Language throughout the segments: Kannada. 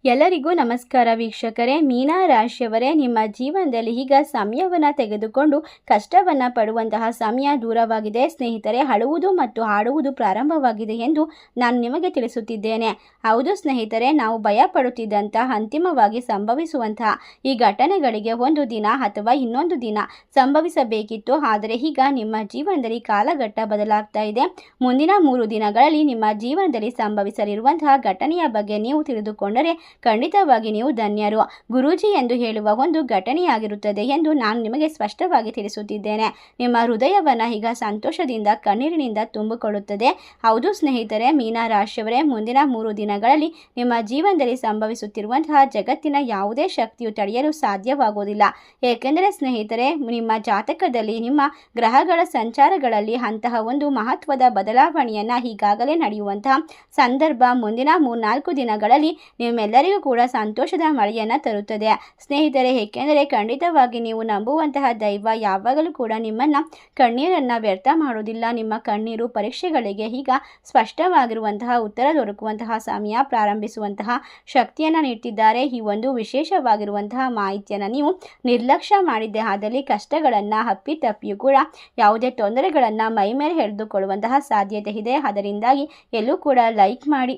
ಎಲ್ಲರಿಗೂ ನಮಸ್ಕಾರ ವೀಕ್ಷಕರೇ. ಮೀನ ರಾಶಿಯವರೇ, ನಿಮ್ಮ ಜೀವನದಲ್ಲಿ ಈಗ ಸಮಯವನ್ನು ತೆಗೆದುಕೊಂಡು ಕಷ್ಟವನ್ನು ಪಡುವಂತಹ ಸಮಯ ದೂರವಾಗಿದೆ. ಸ್ನೇಹಿತರೆ, ಅಳುವುದು ಮತ್ತು ಹಾಡುವುದು ಪ್ರಾರಂಭವಾಗಿದೆ ಎಂದು ನಾನು ನಿಮಗೆ ತಿಳಿಸುತ್ತಿದ್ದೇನೆ. ಹೌದು ಸ್ನೇಹಿತರೆ, ನಾವು ಭಯ ಪಡುತ್ತಿದ್ದಂತಹ ಅಂತಿಮವಾಗಿ ಸಂಭವಿಸುವಂತಹ ಈ ಘಟನೆಗಳಿಗೆ ಒಂದು ದಿನ ಅಥವಾ ಇನ್ನೊಂದು ದಿನ ಸಂಭವಿಸಬೇಕಿತ್ತು. ಆದರೆ ಈಗ ನಿಮ್ಮ ಜೀವನದಲ್ಲಿ ಕಾಲಘಟ್ಟ ಬದಲಾಗ್ತಾ ಇದೆ. ಮುಂದಿನ 3 ದಿನಗಳಲ್ಲಿ ನಿಮ್ಮ ಜೀವನದಲ್ಲಿ ಸಂಭವಿಸಲಿರುವಂತಹ ಘಟನೆಯ ಬಗ್ಗೆ ನೀವು ತಿಳಿದುಕೊಂಡರೆ ಖಂಡಿತವಾಗಿ ನೀವು ಧನ್ಯರು. ಗುರೂಜಿ ಎಂದು ಹೇಳುವ ಒಂದು ಘಟನೆಯಾಗಿರುತ್ತದೆ ಎಂದು ನಾನು ನಿಮಗೆ ಸ್ಪಷ್ಟವಾಗಿ ತಿಳಿಸುತ್ತಿದ್ದೇನೆ. ನಿಮ್ಮ ಹೃದಯವನ್ನು ಈಗ ಸಂತೋಷದಿಂದ ಕಣ್ಣೀರಿನಿಂದ ತುಂಬಿಕೊಳ್ಳುತ್ತದೆ. ಹೌದು ಸ್ನೇಹಿತರೆ, ಮೀನ ರಾಶಿಯವರೇ, ಮುಂದಿನ 3 ದಿನಗಳಲ್ಲಿ ನಿಮ್ಮ ಜೀವನದಲ್ಲಿ ಸಂಭವಿಸುತ್ತಿರುವಂತಹ ಜಗತ್ತಿನ ಯಾವುದೇ ಶಕ್ತಿಯು ತಡೆಯಲು ಸಾಧ್ಯವಾಗುವುದಿಲ್ಲ. ಏಕೆಂದರೆ ಸ್ನೇಹಿತರೆ, ನಿಮ್ಮ ಜಾತಕದಲ್ಲಿ ನಿಮ್ಮ ಗ್ರಹಗಳ ಸಂಚಾರಗಳಲ್ಲಿ ಅಂತಹ ಒಂದು ಮಹತ್ವದ ಬದಲಾವಣೆಯನ್ನು ಈಗಾಗಲೇ ನಡೆಯುವಂತಹ ಸಂದರ್ಭ ಮುಂದಿನ 3-4 ದಿನಗಳಲ್ಲಿ ನಿಮ್ಮೆಲ್ಲರಿಗೂ ಕೂಡ ಸಂತೋಷದ ಮಳೆಯನ್ನು ತರುತ್ತದೆ ಸ್ನೇಹಿತರೆ. ಏಕೆಂದರೆ ಖಂಡಿತವಾಗಿ ನೀವು ನಂಬುವಂತಹ ದೈವ ಯಾವಾಗಲೂ ಕೂಡ ನಿಮ್ಮನ್ನು ಕಣ್ಣೀರನ್ನು ವ್ಯರ್ಥ ಮಾಡುವುದಿಲ್ಲ. ನಿಮ್ಮ ಕಣ್ಣೀರು ಪರೀಕ್ಷೆಗಳಿಗೆ ಈಗ ಸ್ಪಷ್ಟವಾಗಿರುವಂತಹ ಉತ್ತರ ದೊರಕುವಂತಹ ಸಮಯ ಪ್ರಾರಂಭಿಸುವಂತಹ ಶಕ್ತಿಯನ್ನು ನೀಡ್ತಿದ್ದಾರೆ. ಈ ಒಂದು ವಿಶೇಷವಾಗಿರುವಂತಹ ಮಾಹಿತಿಯನ್ನು ನೀವು ನಿರ್ಲಕ್ಷ್ಯ ಮಾಡಿದ್ದೇ ಆದಲ್ಲಿ ಕಷ್ಟಗಳನ್ನು ಅಪ್ಪಿತಪ್ಪಿಯೂ ಕೂಡ ಯಾವುದೇ ತೊಂದರೆಗಳನ್ನು ಮೈಮೇಲೆ ಹಿಡಿದುಕೊಳ್ಳುವಂತಹ ಸಾಧ್ಯತೆ ಇದೆ. ಅದರಿಂದಾಗಿ ಎಲ್ಲೂ ಕೂಡ ಲೈಕ್ ಮಾಡಿ,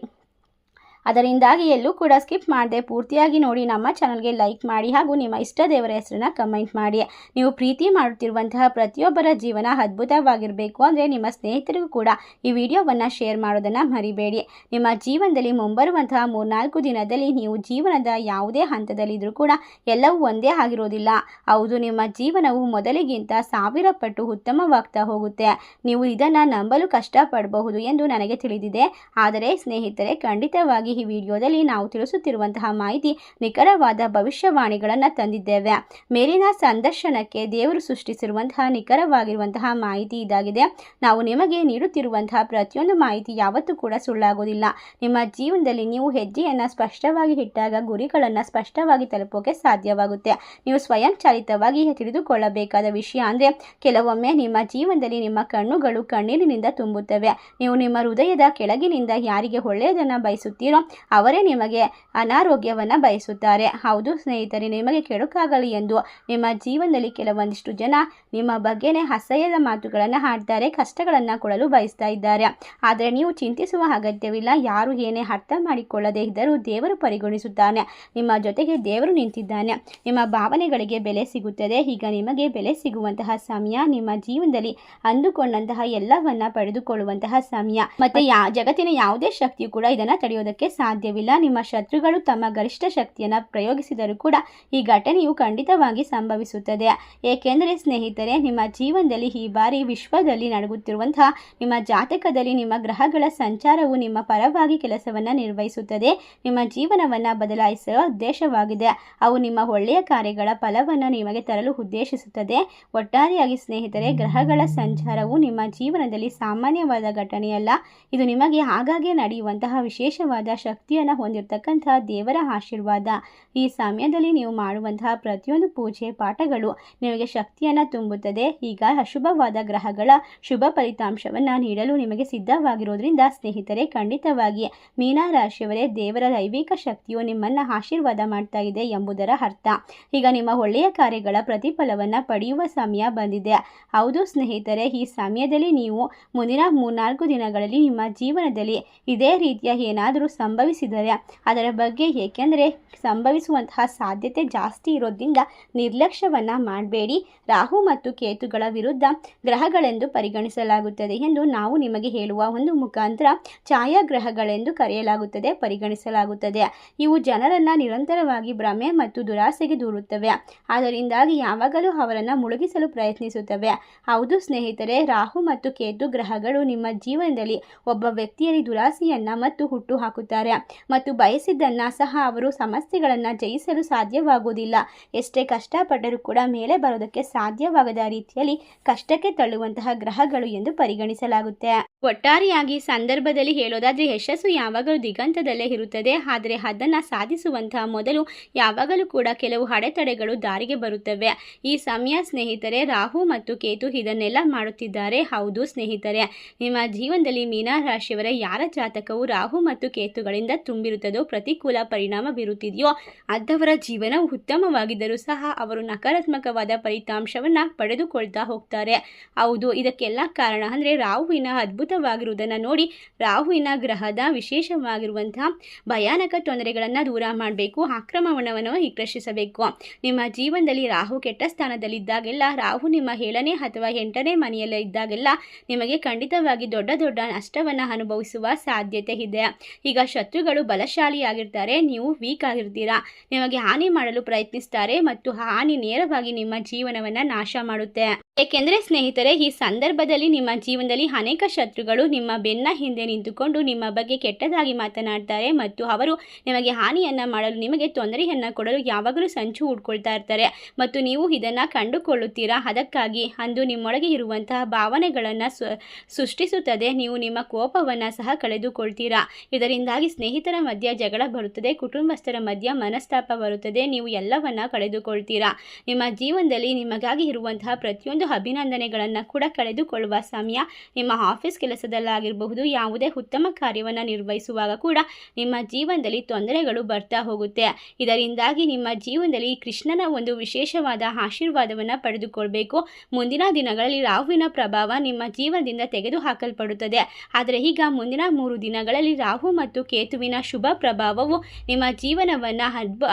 ಅದರಿಂದಾಗಿ ಎಲ್ಲೂ ಕೂಡ ಸ್ಕಿಪ್ ಮಾಡದೆ ಪೂರ್ತಿಯಾಗಿ ನೋಡಿ. ನಮ್ಮ ಚಾನಲ್ಗೆ ಲೈಕ್ ಮಾಡಿ ಹಾಗೂ ನಿಮ್ಮ ಇಷ್ಟ ದೇವರ ಹೆಸರನ್ನು ಕಮೆಂಟ್ ಮಾಡಿ. ನೀವು ಪ್ರೀತಿ ಮಾಡುತ್ತಿರುವಂತಹ ಪ್ರತಿಯೊಬ್ಬರ ಜೀವನ ಅದ್ಭುತವಾಗಿರಬೇಕು ಅಂದರೆ ನಿಮ್ಮ ಸ್ನೇಹಿತರಿಗೂ ಕೂಡ ಈ ವಿಡಿಯೋವನ್ನು ಶೇರ್ ಮಾಡೋದನ್ನು ಮರಿಬೇಡಿ. ನಿಮ್ಮ ಜೀವನದಲ್ಲಿ ಮುಂಬರುವಂತಹ 3-4 ದಿನದಲ್ಲಿ ನೀವು ಜೀವನದ ಯಾವುದೇ ಹಂತದಲ್ಲಿದ್ದರೂ ಕೂಡ ಎಲ್ಲವೂ ಒಂದೇ ಆಗಿರೋದಿಲ್ಲ. ಹೌದು, ನಿಮ್ಮ ಜೀವನವು ಮೊದಲಿಗಿಂತ 1000 ಪಟ್ಟು ಉತ್ತಮವಾಗ್ತಾ ಹೋಗುತ್ತೆ. ನೀವು ಇದನ್ನು ನಂಬಲು ಕಷ್ಟಪಡಬಹುದು ಎಂದು ನನಗೆ ತಿಳಿದಿದೆ. ಆದರೆ ಸ್ನೇಹಿತರೆ, ಖಂಡಿತವಾಗಿ ಈ ವಿಡಿಯೋದಲ್ಲಿ ನಾವು ತಿಳಿಸುತ್ತಿರುವಂತಹ ಮಾಹಿತಿ ನಿಖರವಾದ ಭವಿಷ್ಯವಾಣಿಗಳನ್ನು ತಂದಿದ್ದೇವೆ. ಮೇಲಿನ ಸಂದರ್ಶನಕ್ಕೆ ದೇವರು ಸೃಷ್ಟಿಸಿರುವಂತಹ ನಿಖರವಾಗಿರುವಂತಹ ಮಾಹಿತಿ ಇದಾಗಿದೆ. ನಾವು ನಿಮಗೆ ನೀಡುತ್ತಿರುವಂತಹ ಪ್ರತಿಯೊಂದು ಮಾಹಿತಿ ಯಾವತ್ತೂ ಕೂಡ ಸುಳ್ಳಾಗೋದಿಲ್ಲ. ನಿಮ್ಮ ಜೀವನದಲ್ಲಿ ನೀವು ಹೆಜ್ಜೆಯನ್ನು ಸ್ಪಷ್ಟವಾಗಿ ಇಟ್ಟಾಗ ಗುರಿಗಳನ್ನು ಸ್ಪಷ್ಟವಾಗಿ ತಲುಪೋಕೆ ಸಾಧ್ಯವಾಗುತ್ತೆ. ನೀವು ಸ್ವಯಂ ಚಾಲಿತವಾಗಿ ತಿಳಿದುಕೊಳ್ಳಬೇಕಾದ ವಿಷಯ ಅಂದರೆ ಕೆಲವೊಮ್ಮೆ ನಿಮ್ಮ ಜೀವನದಲ್ಲಿ ನಿಮ್ಮ ಕಣ್ಣುಗಳು ಕಣ್ಣೀರಿನಿಂದ ತುಂಬುತ್ತವೆ. ನೀವು ನಿಮ್ಮ ಹೃದಯದ ಕೆಳಗಿನಿಂದ ಯಾರಿಗೆ ಒಳ್ಳೆಯದನ್ನು ಬಯಸುತ್ತೀರೋ ಅವರೇ ನಿಮಗೆ ಅನಾರೋಗ್ಯವನ್ನು ಬಯಸುತ್ತಾರೆ. ಹೌದು ಸ್ನೇಹಿತರೆ, ನಿಮಗೆ ಕೆಡುಕಾಗಲಿ ಎಂದು ನಿಮ್ಮ ಜೀವನದಲ್ಲಿ ಕೆಲವೊಂದಿಷ್ಟು ಜನ ನಿಮ್ಮ ಬಗ್ಗೆನೇ ಅಸಹ್ಯದ ಮಾತುಗಳನ್ನು ಆಡ್ತಾರೆ, ಕಷ್ಟಗಳನ್ನು ಕೊಡಲು ಬಯಸ್ತಾ ಇದ್ದಾರೆ. ಆದರೆ ನೀವು ಚಿಂತಿಸುವ ಅಗತ್ಯವಿಲ್ಲ. ಯಾರು ಏನೇ ಅರ್ಥ ಮಾಡಿಕೊಳ್ಳದೇ ಇದ್ದರೂ ದೇವರು ಪರಿಗಣಿಸುತ್ತಾನೆ. ನಿಮ್ಮ ಜೊತೆಗೆ ದೇವರು ನಿಂತಿದ್ದಾನೆ. ನಿಮ್ಮ ಭಾವನೆಗಳಿಗೆ ಬೆಲೆ ಸಿಗುತ್ತದೆ. ಈಗ ನಿಮಗೆ ಬೆಲೆ ಸಿಗುವಂತಹ ಸಮಯ, ನಿಮ್ಮ ಜೀವನದಲ್ಲಿ ಅಂದುಕೊಂಡಂತಹ ಎಲ್ಲವನ್ನ ಪಡೆದುಕೊಳ್ಳುವಂತಹ ಸಮಯ. ಮತ್ತೆ ಜಗತ್ತಿನ ಯಾವುದೇ ಶಕ್ತಿಯು ಕೂಡ ಇದನ್ನು ತಡೆಯೋದಕ್ಕೆ ಸಾಧ್ಯವಿಲ್ಲ. ನಿಮ್ಮ ಶತ್ರುಗಳು ತಮ್ಮ ಗರಿಷ್ಠ ಶಕ್ತಿಯನ್ನು ಪ್ರಯೋಗಿಸಿದರೂ ಕೂಡ ಈ ಘಟನೆಯು ಖಂಡಿತವಾಗಿ ಸಂಭವಿಸುತ್ತದೆ. ಏಕೆಂದರೆ ಸ್ನೇಹಿತರೆ, ನಿಮ್ಮ ಜೀವನದಲ್ಲಿ ಈ ಬಾರಿ ವಿಶ್ವದಲ್ಲಿ ನಡೆಯುತ್ತಿರುವಂತಹ ನಿಮ್ಮ ಜಾತಕದಲ್ಲಿ ನಿಮ್ಮ ಗ್ರಹಗಳ ಸಂಚಾರವು ನಿಮ್ಮ ಪರವಾಗಿ ಕೆಲಸವನ್ನು ನಿರ್ವಹಿಸುತ್ತದೆ. ನಿಮ್ಮ ಜೀವನವನ್ನು ಬದಲಾಯಿಸುವ ಉದ್ದೇಶವಾಗಿದೆ. ಅವು ನಿಮ್ಮ ಒಳ್ಳೆಯ ಕಾರ್ಯಗಳ ಫಲವನ್ನು ನಿಮಗೆ ತರಲು ಉದ್ದೇಶಿಸುತ್ತದೆ. ಒಟ್ಟಾರೆಯಾಗಿ ಸ್ನೇಹಿತರೆ, ಗ್ರಹಗಳ ಸಂಚಾರವು ನಿಮ್ಮ ಜೀವನದಲ್ಲಿ ಸಾಮಾನ್ಯವಾದ ಘಟನೆಯಲ್ಲ. ಇದು ನಿಮಗೆ ಆಗಾಗ್ಗೆ ನಡೆಯುವಂತಹ ವಿಶೇಷವಾದ ಶಕ್ತಿಯನ್ನು ಹೊಂದಿರತಕ್ಕಂತಹ ದೇವರ ಆಶೀರ್ವಾದ. ಈ ಸಮಯದಲ್ಲಿ ನೀವು ಮಾಡುವಂತಹ ಪ್ರತಿಯೊಂದು ಪೂಜೆ ಪಾಠಗಳು ನಿಮಗೆ ಶಕ್ತಿಯನ್ನು ತುಂಬುತ್ತದೆ. ಈಗ ಅಶುಭವಾದ ಗ್ರಹಗಳ ಶುಭ ಫಲಿತಾಂಶವನ್ನು ನೀಡಲು ನಿಮಗೆ ಸಿದ್ಧವಾಗಿರೋದ್ರಿಂದ ಸ್ನೇಹಿತರೆ, ಖಂಡಿತವಾಗಿ ಮೀನ ರಾಶಿಯವರೇ, ದೇವರ ದೈವಿಕ ಶಕ್ತಿಯು ನಿಮ್ಮನ್ನು ಆಶೀರ್ವಾದ ಮಾಡ್ತಾ ಇದೆ ಎಂಬುದರ ಅರ್ಥ. ಈಗ ನಿಮ್ಮ ಒಳ್ಳೆಯ ಕಾರ್ಯಗಳ ಪ್ರತಿಫಲವನ್ನು ಪಡೆಯುವ ಸಮಯ ಬಂದಿದೆ. ಹೌದು ಸ್ನೇಹಿತರೆ, ಈ ಸಮಯದಲ್ಲಿ ನೀವು ಮುಂದಿನ 3-4 ದಿನಗಳಲ್ಲಿ ನಿಮ್ಮ ಜೀವನದಲ್ಲಿ ಇದೇ ರೀತಿಯ ಏನಾದರೂ ಸಂಭವಿಸಿದರೆ ಅದರ ಬಗ್ಗೆ, ಏಕೆಂದರೆ ಸಂಭವಿಸುವಂತಹ ಸಾಧ್ಯತೆ ಜಾಸ್ತಿ ಇರೋದ್ರಿಂದ ನಿರ್ಲಕ್ಷ್ಯವನ್ನು ಮಾಡಬೇಡಿ. ರಾಹು ಮತ್ತು ಕೇತುಗಳ ವಿರುದ್ಧ ಗ್ರಹಗಳೆಂದು ಪರಿಗಣಿಸಲಾಗುತ್ತದೆ ಎಂದು ನಾವು ನಿಮಗೆ ಹೇಳುವ ಒಂದು ಮುಖಾಂತರ ಛಾಯಾಗ್ರಹಗಳೆಂದು ಕರೆಯಲಾಗುತ್ತದೆ, ಪರಿಗಣಿಸಲಾಗುತ್ತದೆ. ಇವು ಜನರನ್ನು ನಿರಂತರವಾಗಿ ಭ್ರಮೆ ಮತ್ತು ದುರಾಸೆಗೆ ದೂರುತ್ತವೆ. ಅದರಿಂದಾಗಿ ಯಾವಾಗಲೂ ಅವರನ್ನು ಮುಳುಗಿಸಲು ಪ್ರಯತ್ನಿಸುತ್ತವೆ. ಹೌದು ಸ್ನೇಹಿತರೆ, ರಾಹು ಮತ್ತು ಕೇತು ಗ್ರಹಗಳು ನಿಮ್ಮ ಜೀವನದಲ್ಲಿ ಒಬ್ಬ ವ್ಯಕ್ತಿಯಲ್ಲಿ ದುರಾಸೆಯನ್ನು ಮತ್ತು ಹುಟ್ಟು ಹಾಕುತ್ತಾರೆ ಮತ್ತು ಬಯಸಿದ್ದನ್ನು ಸಹ ಅವರು ಸಮಸ್ಯೆಗಳನ್ನು ಜಯಿಸಲು ಸಾಧ್ಯವಾಗುವುದಿಲ್ಲ. ಎಷ್ಟೇ ಕಷ್ಟಪಟ್ಟರೂ ಕೂಡ ಮೇಲೆ ಬರೋದಕ್ಕೆ ಸಾಧ್ಯವಾಗದ ರೀತಿಯಲ್ಲಿ ಕಷ್ಟಕ್ಕೆ ತಳ್ಳುವಂತಹ ಗ್ರಹಗಳು ಎಂದು ಪರಿಗಣಿಸಲಾಗುತ್ತೆ. ಒಟ್ಟಾರೆಯಾಗಿ ಸಂದರ್ಭದಲ್ಲಿ ಹೇಳೋದಾದರೆ ಯಶಸ್ಸು ಯಾವಾಗಲೂ ದಿಗಂತದಲ್ಲೇ ಇರುತ್ತದೆ. ಆದರೆ ಅದನ್ನು ಸಾಧಿಸುವಂತಹ ಮೊದಲು ಯಾವಾಗಲೂ ಕೂಡ ಕೆಲವು ಅಡೆತಡೆಗಳು ದಾರಿಗೆ ಬರುತ್ತವೆ. ಈ ಸಮಯ ಸ್ನೇಹಿತರೆ, ರಾಹು ಮತ್ತು ಕೇತು ಇದನ್ನೆಲ್ಲ ಮಾಡುತ್ತಿದ್ದಾರೆ. ಹೌದು ಸ್ನೇಹಿತರೆ, ನಿಮ್ಮ ಜೀವನದಲ್ಲಿ ಮೀನ ರಾಶಿಯವರ ಯಾರ ಜಾತಕವು ರಾಹು ಮತ್ತು ಕೇತುಗಳ ದೋಷಗಳಿಂದ ತುಂಬಿರುತ್ತದೋ, ಪ್ರತಿಕೂಲ ಪರಿಣಾಮ ಬೀರುತ್ತಿದೆಯೋ ಅಂಥವರ ಜೀವನವು ಉತ್ತಮವಾಗಿದ್ದರೂ ಸಹ ಅವರು ನಕಾರಾತ್ಮಕವಾದ ಫಲಿತಾಂಶವನ್ನು ಪಡೆದುಕೊಳ್ತಾ ಹೋಗ್ತಾರೆ. ಹೌದು, ಇದಕ್ಕೆಲ್ಲ ಕಾರಣ ಅಂದರೆ ರಾಹುವಿನ ಅದ್ಭುತವಾಗಿರುವುದನ್ನು ನೋಡಿ ರಾಹುವಿನ ಗ್ರಹದ ವಿಶೇಷವಾಗಿರುವಂತಹ ಭಯಾನಕ ತೊಂದರೆಗಳನ್ನು ದೂರ ಮಾಡಬೇಕು, ಆಕ್ರಮಣವನ್ನು ನಿಗ್ರಹಿಸಬೇಕು. ನಿಮ್ಮ ಜೀವನದಲ್ಲಿ ರಾಹು ಕೆಟ್ಟ ಸ್ಥಾನದಲ್ಲಿದ್ದಾಗೆಲ್ಲ, ರಾಹು ನಿಮ್ಮ 7ನೇ ಅಥವಾ 8ನೇ ಮನೆಯಲ್ಲಿ ಇದ್ದಾಗೆಲ್ಲ ನಿಮಗೆ ಖಂಡಿತವಾಗಿ ದೊಡ್ಡ ದೊಡ್ಡ ನಷ್ಟವನ್ನು ಅನುಭವಿಸುವ ಸಾಧ್ಯತೆ ಇದೆ. ಈಗ ಶತ್ರುಗಳು ಬಲಶಾಲಿಯಾಗಿರ್ತಾರೆ, ನೀವು ವೀಕ್ ಆಗಿರ್ತೀರಾ. ನಿಮಗೆ ಹಾನಿ ಮಾಡಲು ಪ್ರಯತ್ನಿಸ್ತಾರೆ ಮತ್ತು ಹಾನಿ ನೇರವಾಗಿ ನಿಮ್ಮ ಜೀವನವನ್ನು ನಾಶ ಮಾಡುತ್ತೆ. ಏಕೆಂದರೆ ಸ್ನೇಹಿತರೆ, ಈ ಸಂದರ್ಭದಲ್ಲಿ ನಿಮ್ಮ ಜೀವನದಲ್ಲಿ ಅನೇಕ ಶತ್ರುಗಳು ನಿಮ್ಮ ಬೆನ್ನ ಹಿಂದೆ ನಿಂತುಕೊಂಡು ನಿಮ್ಮ ಬಗ್ಗೆ ಕೆಟ್ಟದಾಗಿ ಮಾತನಾಡ್ತಾರೆ ಮತ್ತು ಅವರು ನಿಮಗೆ ಹಾನಿಯನ್ನು ಮಾಡಲು, ನಿಮಗೆ ತೊಂದರೆಯನ್ನು ಕೊಡಲು ಯಾವಾಗಲೂ ಸಂಚು ಹೂಡ್ಕೊಳ್ತಾ ಇರ್ತಾರೆ ಮತ್ತು ನೀವು ಇದನ್ನು ಕಂಡುಕೊಳ್ಳುತ್ತೀರಾ. ಅದಕ್ಕಾಗಿ ಅಂದು ನಿಮ್ಮೊಳಗೆ ಇರುವಂತಹ ಭಾವನೆಗಳನ್ನು ಸೃಷ್ಟಿಸುತ್ತದೆ. ನೀವು ನಿಮ್ಮ ಕೋಪವನ್ನು ಸಹ ಕಳೆದುಕೊಳ್ತೀರಾ. ಇದರಿಂದಾಗಿ ಸ್ನೇಹಿತರ ಮಧ್ಯೆ ಜಗಳ ಬರುತ್ತದೆ, ಕುಟುಂಬಸ್ಥರ ಮಧ್ಯೆ ಮನಸ್ತಾಪ ಬರುತ್ತದೆ, ನೀವು ಎಲ್ಲವನ್ನ ಕಳೆದುಕೊಳ್ತೀರಾ. ನಿಮ್ಮ ಜೀವನದಲ್ಲಿ ನಿಮಗಾಗಿ ಇರುವಂತಹ ಪ್ರತಿಯೊಂದು ಅಭಿನಂದನೆಗಳನ್ನು ಕೂಡ ಕಳೆದುಕೊಳ್ಳುವ ಸಮಯ. ನಿಮ್ಮ ಆಫೀಸ್ ಕೆಲಸದಲ್ಲಾಗಿರಬಹುದು, ಯಾವುದೇ ಉತ್ತಮ ಕಾರ್ಯವನ್ನು ನಿರ್ವಹಿಸುವಾಗ ಕೂಡ ನಿಮ್ಮ ಜೀವನದಲ್ಲಿ ತೊಂದರೆಗಳು ಬರ್ತಾ ಹೋಗುತ್ತೆ. ಇದರಿಂದಾಗಿ ನಿಮ್ಮ ಜೀವನದಲ್ಲಿ ಕೃಷ್ಣನ ಒಂದು ವಿಶೇಷವಾದ ಆಶೀರ್ವಾದವನ್ನು ಪಡೆದುಕೊಳ್ಬೇಕು. ಮುಂದಿನ ದಿನಗಳಲ್ಲಿ ರಾಹುವಿನ ಪ್ರಭಾವ ನಿಮ್ಮ ಜೀವನದಿಂದ ತೆಗೆದುಹಾಕಲ್ಪಡುತ್ತದೆ. ಆದರೆ ಈಗ ಮುಂದಿನ 3 ದಿನಗಳಲ್ಲಿ ರಾಹು ಮತ್ತು ಕೇತುವಿನ ಶುಭ ಪ್ರಭಾವವು ನಿಮ್ಮ ಜೀವನವನ್ನು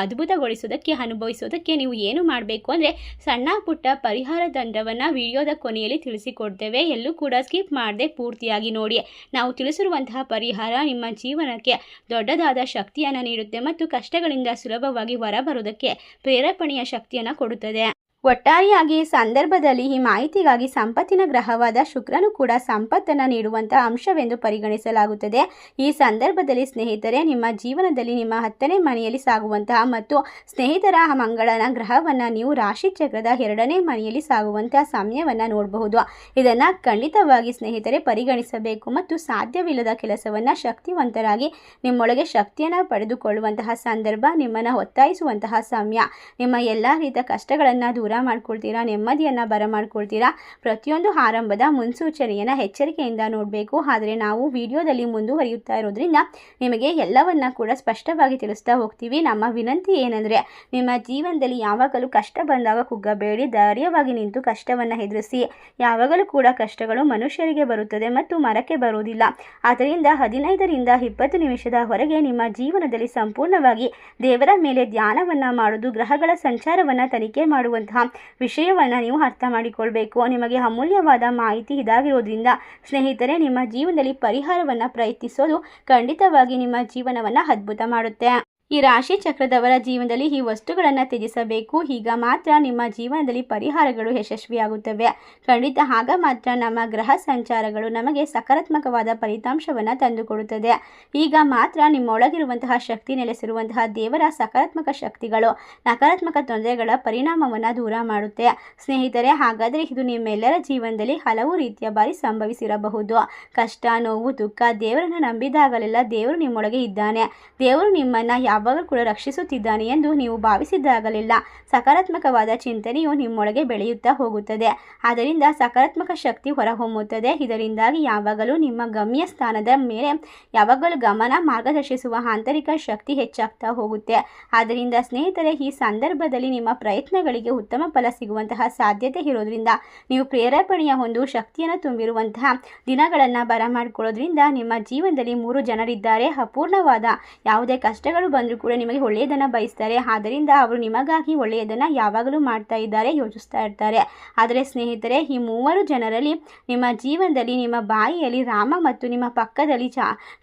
ಅದ್ಭುತಗೊಳಿಸೋದಕ್ಕೆ, ಅನುಭವಿಸೋದಕ್ಕೆ ನೀವು ಏನು ಮಾಡಬೇಕು ಅಂದರೆ ಸಣ್ಣ ಪುಟ್ಟ ಪರಿಹಾರ ತಂತ್ರವನ್ನು ವಿಡಿಯೋದ ಕೊನೆಯಲ್ಲಿ ತಿಳಿಸಿಕೊಡ್ತೇವೆ. ಎಲ್ಲೂ ಕೂಡ ಸ್ಕಿಪ್ ಮಾಡದೆ ಪೂರ್ತಿಯಾಗಿ ನೋಡಿ. ನಾವು ತಿಳಿಸಿರುವಂತಹ ಪರಿಹಾರ ನಿಮ್ಮ ಜೀವನಕ್ಕೆ ದೊಡ್ಡದಾದ ಶಕ್ತಿಯನ್ನು ನೀಡುತ್ತೆ ಮತ್ತು ಕಷ್ಟಗಳಿಂದ ಸುಲಭವಾಗಿ ಹೊರಬರುವುದಕ್ಕೆ ಪ್ರೇರೇಪಣೆಯ ಶಕ್ತಿಯನ್ನು ಕೊಡುತ್ತದೆ. ಒಟ್ಟಾರೆಯಾಗಿ ಈ ಸಂದರ್ಭದಲ್ಲಿ ಈ ಮಾಹಿತಿಗಾಗಿ ಸಂಪತ್ತಿನ ಗ್ರಹವಾದ ಶುಕ್ರನು ಕೂಡ ಸಂಪತ್ತನ್ನು ನೀಡುವಂತಹ ಅಂಶವೆಂದು ಪರಿಗಣಿಸಲಾಗುತ್ತದೆ. ಈ ಸಂದರ್ಭದಲ್ಲಿ ಸ್ನೇಹಿತರೆ, ನಿಮ್ಮ ಜೀವನದಲ್ಲಿ ನಿಮ್ಮ 10ನೇ ಮನೆಯಲ್ಲಿ ಸಾಗುವಂತಹ ಮತ್ತು ಸ್ನೇಹಿತರ ಮಂಗಳನ ಗ್ರಹವನ್ನು ನೀವು ರಾಶಿ ಚಕ್ರದ 2ನೇ ಮನೆಯಲ್ಲಿ ಸಾಗುವಂತಹ ಸಮಯವನ್ನು ನೋಡಬಹುದು. ಇದನ್ನು ಖಂಡಿತವಾಗಿ ಸ್ನೇಹಿತರೆ ಪರಿಗಣಿಸಬೇಕು ಮತ್ತು ಸಾಧ್ಯವಿಲ್ಲದ ಕೆಲಸವನ್ನು ಶಕ್ತಿವಂತರಾಗಿ ನಿಮ್ಮೊಳಗೆ ಶಕ್ತಿಯನ್ನು ಪಡೆದುಕೊಳ್ಳುವಂತಹ ಸಂದರ್ಭ, ನಿಮ್ಮನ್ನು ಒತ್ತಾಯಿಸುವಂತಹ ಸಮಯ. ನಿಮ್ಮ ಎಲ್ಲ ರೀತಿಯ ಕಷ್ಟಗಳನ್ನು ದೂರ ಮಾಡ್ಕೊಳ್ತೀರಾ, ನೆಮ್ಮದಿಯನ್ನು ಬರಮಾಡ್ಕೊಳ್ತೀರಾ. ಪ್ರತಿಯೊಂದು ಆರಂಭದ ಮುನ್ಸೂಚನೆಯನ್ನು ಎಚ್ಚರಿಕೆಯಿಂದ ನೋಡಬೇಕು. ಆದರೆ ನಾವು ವಿಡಿಯೋದಲ್ಲಿ ಮುಂದುವರಿಯುತ್ತಾ ಇರೋದ್ರಿಂದ ನಿಮಗೆ ಎಲ್ಲವನ್ನ ಕೂಡ ಸ್ಪಷ್ಟವಾಗಿ ತಿಳಿಸ್ತಾ ಹೋಗ್ತೀವಿ. ನಮ್ಮ ವಿನಂತಿ ಏನಂದರೆ, ನಿಮ್ಮ ಜೀವನದಲ್ಲಿ ಯಾವಾಗಲೂ ಕಷ್ಟ ಬಂದಾಗ ಕುಗ್ಗಬೇಡಿ, ಧೈರ್ಯವಾಗಿ ನಿಂತು ಕಷ್ಟವನ್ನು ಎದುರಿಸಿ. ಯಾವಾಗಲೂ ಕೂಡ ಕಷ್ಟಗಳು ಮನುಷ್ಯರಿಗೆ ಬರುತ್ತದೆ ಮತ್ತು ಮರಕ್ಕೆ ಬರುವುದಿಲ್ಲ. ಆದ್ದರಿಂದ 15ರಿಂದ 20 ನಿಮಿಷದವರೆಗೆ ನಿಮ್ಮ ಜೀವನದಲ್ಲಿ ಸಂಪೂರ್ಣವಾಗಿ ದೇವರ ಮೇಲೆ ಧ್ಯಾನವನ್ನು ಮಾಡೋದು, ಗ್ರಹಗಳ ಸಂಚಾರವನ್ನು ತನಿಖೆ ಮಾಡುವಂತಹ ವಿಷಯವನ್ನು ನೀವು ಅರ್ಥ ಮಾಡಿಕೊಳ್ಬೇಕು. ನಿಮಗೆ ಅಮೂಲ್ಯವಾದ ಮಾಹಿತಿ ಇದಾಗಿರೋದ್ರಿಂದ ಸ್ನೇಹಿತರೆ, ನಿಮ್ಮ ಜೀವನದಲ್ಲಿ ಪರಿಹಾರವನ್ನು ಪ್ರಯತ್ನಿಸೋದು ಖಂಡಿತವಾಗಿ ನಿಮ್ಮ ಜೀವನವನ್ನು ಅದ್ಭುತ ಮಾಡುತ್ತೆ. ಈ ರಾಶಿ ಚಕ್ರದವರ ಜೀವನದಲ್ಲಿ ಈ ವಸ್ತುಗಳನ್ನು ತ್ಯಜಿಸಬೇಕು. ಈಗ ಮಾತ್ರ ನಿಮ್ಮ ಜೀವನದಲ್ಲಿ ಪರಿಹಾರಗಳು ಯಶಸ್ವಿಯಾಗುತ್ತವೆ. ಖಂಡಿತ ಆಗ ಮಾತ್ರ ನಮ್ಮ ಗ್ರಹ ಸಂಚಾರಗಳು ನಮಗೆ ಸಕಾರಾತ್ಮಕವಾದ ಫಲಿತಾಂಶವನ್ನು ತಂದುಕೊಡುತ್ತದೆ. ಈಗ ಮಾತ್ರ ನಿಮ್ಮೊಳಗಿರುವಂತಹ ಶಕ್ತಿ, ನೆಲೆಸಿರುವಂತಹ ದೇವರ ಸಕಾರಾತ್ಮಕ ಶಕ್ತಿಗಳು ನಕಾರಾತ್ಮಕ ತೊಂದರೆಗಳ ಪರಿಣಾಮವನ್ನು ದೂರ ಮಾಡುತ್ತೆ. ಸ್ನೇಹಿತರೆ, ಹಾಗಾದರೆ ಇದು ನಿಮ್ಮೆಲ್ಲರ ಜೀವನದಲ್ಲಿ ಹಲವು ರೀತಿಯ ಬಾರಿ ಸಂಭವಿಸಿರಬಹುದು. ಕಷ್ಟ, ನೋವು, ದುಃಖ, ದೇವರನ್ನು ನಂಬಿದಾಗಲೆಲ್ಲ ದೇವರು ನಿಮ್ಮೊಳಗೆ ಇದ್ದಾನೆ, ದೇವರು ನಿಮ್ಮನ್ನು ಯಾವಾಗಲೂ ಕೂಡ ರಕ್ಷಿಸುತ್ತಿದ್ದಾನೆ ಎಂದು ನೀವು ಭಾವಿಸಿದಾಗಲೆಲ್ಲ ಸಕಾರಾತ್ಮಕವಾದ ಚಿಂತನೆಯು ನಿಮ್ಮೊಳಗೆ ಬೆಳೆಯುತ್ತಾ ಹೋಗುತ್ತದೆ. ಆದ್ದರಿಂದ ಸಕಾರಾತ್ಮಕ ಶಕ್ತಿ ಹೊರಹೊಮ್ಮುತ್ತದೆ. ಇದರಿಂದಾಗಿ ಯಾವಾಗಲೂ ನಿಮ್ಮ ಗಮ್ಯ ಸ್ಥಾನದ ಮೇಲೆ ಯಾವಾಗಲೂ ಗಮನ, ಮಾರ್ಗದರ್ಶಿಸುವ ಆಂತರಿಕ ಶಕ್ತಿ ಹೆಚ್ಚಾಗ್ತಾ ಹೋಗುತ್ತೆ. ಆದ್ದರಿಂದ ಸ್ನೇಹಿತರೆ, ಈ ಸಂದರ್ಭದಲ್ಲಿ ನಿಮ್ಮ ಪ್ರಯತ್ನಗಳಿಗೆ ಉತ್ತಮ ಫಲ ಸಿಗುವಂತಹ ಸಾಧ್ಯತೆ ಇರೋದ್ರಿಂದ ನೀವು ಪ್ರೇರೇಪಣೆಯ ಒಂದು ಶಕ್ತಿಯನ್ನು ತುಂಬಿರುವಂತಹ ದಿನಗಳನ್ನು ಬರಮಾಡಿಕೊಳ್ಳೋದ್ರಿಂದ ನಿಮ್ಮ ಜೀವನದಲ್ಲಿ 3 ಜನರಿದ್ದಾರೆ. ಅಪೂರ್ಣವಾದ ಯಾವುದೇ ಕಷ್ಟಗಳು ಬಂದರೂ ಕೂಡ ನಿಮಗೆ ಒಳ್ಳೆಯದನ್ನು ಬಯಸ್ತಾರೆ. ಆದ್ದರಿಂದ ಅವರು ನಿಮಗಾಗಿ ಒಳ್ಳೆಯದನ್ನು ಯಾವಾಗಲೂ ಮಾಡ್ತಾ ಇದ್ದಾರೆ, ಯೋಚಿಸ್ತಾ ಇರ್ತಾರೆ. ಆದರೆ ಸ್ನೇಹಿತರೆ, ಈ 3 ಜನರಲ್ಲಿ ನಿಮ್ಮ ಜೀವನದಲ್ಲಿ ನಿಮ್ಮ ಬಾಯಿಯಲ್ಲಿ ರಾಮ ಮತ್ತು ನಿಮ್ಮ ಪಕ್ಕದಲ್ಲಿ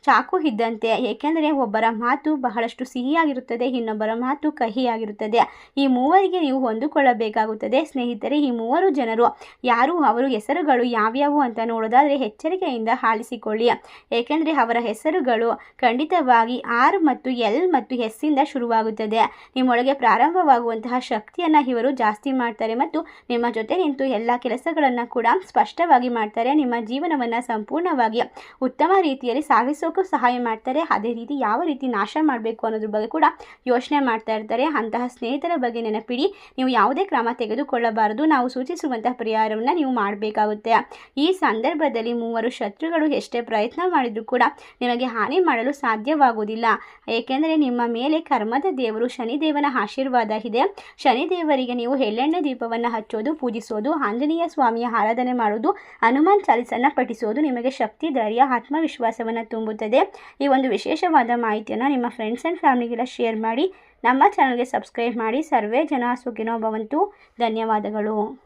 ಚಾಕು ಇದ್ದಂತೆ. ಏಕೆಂದರೆ ಒಬ್ಬರ ಮಾತು ಬಹಳಷ್ಟು ಸಿಹಿಯಾಗಿರುತ್ತದೆ, ಇನ್ನೊಬ್ಬರ ಮಾತು ಕಹಿಯಾಗಿರುತ್ತದೆ. ಈ 3ರಿಗೆ ನೀವು ಹೊಂದಿಕೊಳ್ಳಬೇಕಾಗುತ್ತದೆ. ಸ್ನೇಹಿತರೆ, ಈ 3 ಜನರು ಯಾರು, ಅವರ ಹೆಸರುಗಳು ಯಾವ್ಯಾವು ಅಂತ ನೋಡೋದಾದರೆ ಎಚ್ಚರಿಕೆಯಿಂದ ಆಲಿಸಿಕೊಳ್ಳಿ. ಏಕೆಂದರೆ ಅವರ ಹೆಸರುಗಳು ಖಂಡಿತವಾಗಿ R ಮತ್ತು L ಮತ್ತು ಎಸ್ಸಿಂದ ಶುರುವಾಗುತ್ತದೆ. ನಿಮ್ಮೊಳಗೆ ಪ್ರಾರಂಭವಾಗುವಂತಹ ಶಕ್ತಿಯನ್ನು ಇವರು ಜಾಸ್ತಿ ಮಾಡ್ತಾರೆ ಮತ್ತು ನಿಮ್ಮ ಜೊತೆ ನಿಂತು ಎಲ್ಲ ಕೆಲಸಗಳನ್ನು ಕೂಡ ಸ್ಪಷ್ಟವಾಗಿ ಮಾಡ್ತಾರೆ. ನಿಮ್ಮ ಜೀವನವನ್ನು ಸಂಪೂರ್ಣವಾಗಿ ಉತ್ತಮ ರೀತಿಯಲ್ಲಿ ಸಾಗಿಸೋಕ್ಕೂ ಸಹಾಯ ಮಾಡ್ತಾರೆ. ಅದೇ ರೀತಿ ಯಾವ ರೀತಿ ನಾಶ ಮಾಡಬೇಕು ಅನ್ನೋದ್ರ ಬಗ್ಗೆ ಕೂಡ ಯೋಚನೆ ಮಾಡ್ತಾ ಇರ್ತಾರೆ. ಅಂತಹ ಸ್ನೇಹಿತರ ಬಗ್ಗೆ ನೆನಪಿಡಿ. ನೀವು ಯಾವುದೇ ಕ್ರಮ ತೆಗೆದುಕೊಳ್ಳಬಾರದು. ನಾವು ಸೂಚಿಸುವಂತಹ ಪರಿಹಾರವನ್ನು ನೀವು ಮಾಡಬೇಕಾಗುತ್ತೆ. ಈ ಸಂದರ್ಭದಲ್ಲಿ ಮೂವರು ಶತ್ರುಗಳು ಎಷ್ಟೇ ಪ್ರಯತ್ನ ಮಾಡಿದರೂ ಕೂಡ ನಿಮಗೆ ಹಾನಿ ಮಾಡಲು ಸಾಧ್ಯವಾಗುವುದಿಲ್ಲ. ಏಕೆಂದರೆ ನಿಮ್ಮ ಮೇಲೆ ಕರ್ಮದ ದೇವರು ಶನಿದೇವನ ಆಶೀರ್ವಾದ ಇದೆ. ಶನಿದೇವರಿಗೆ ನೀವು ಎಳ್ಳೆಣ್ಣೆ ದೀಪವನ್ನು ಹಚ್ಚೋದು, ಪೂಜಿಸೋದು, ಆಂಜನೇಯ ಸ್ವಾಮಿಯ ಆರಾಧನೆ ಮಾಡೋದು, ಹನುಮಾನ್ ಚಾಲಿಸನ್ನು ಪಠಿಸೋದು ನಿಮಗೆ ಶಕ್ತಿ, ಧೈರ್ಯ, ಆತ್ಮವಿಶ್ವಾಸವನ್ನು ತುಂಬುತ್ತದೆ. ಈ ಒಂದು ವಿಶೇಷವಾದ ಮಾಹಿತಿಯನ್ನು ನಿಮ್ಮ ಫ್ರೆಂಡ್ಸ್ ಆ್ಯಂಡ್ ಫ್ಯಾಮಿಲಿಗೆಲ್ಲ ಶೇರ್ ಮಾಡಿ. ನಮ್ಮ ಚಾನಲ್ಗೆ ಸಬ್ಸ್ಕ್ರೈಬ್ ಮಾಡಿ. ಸರ್ವೇ ಜನ ಸುಖಿನೋ ಭವಂತು. ಧನ್ಯವಾದಗಳು.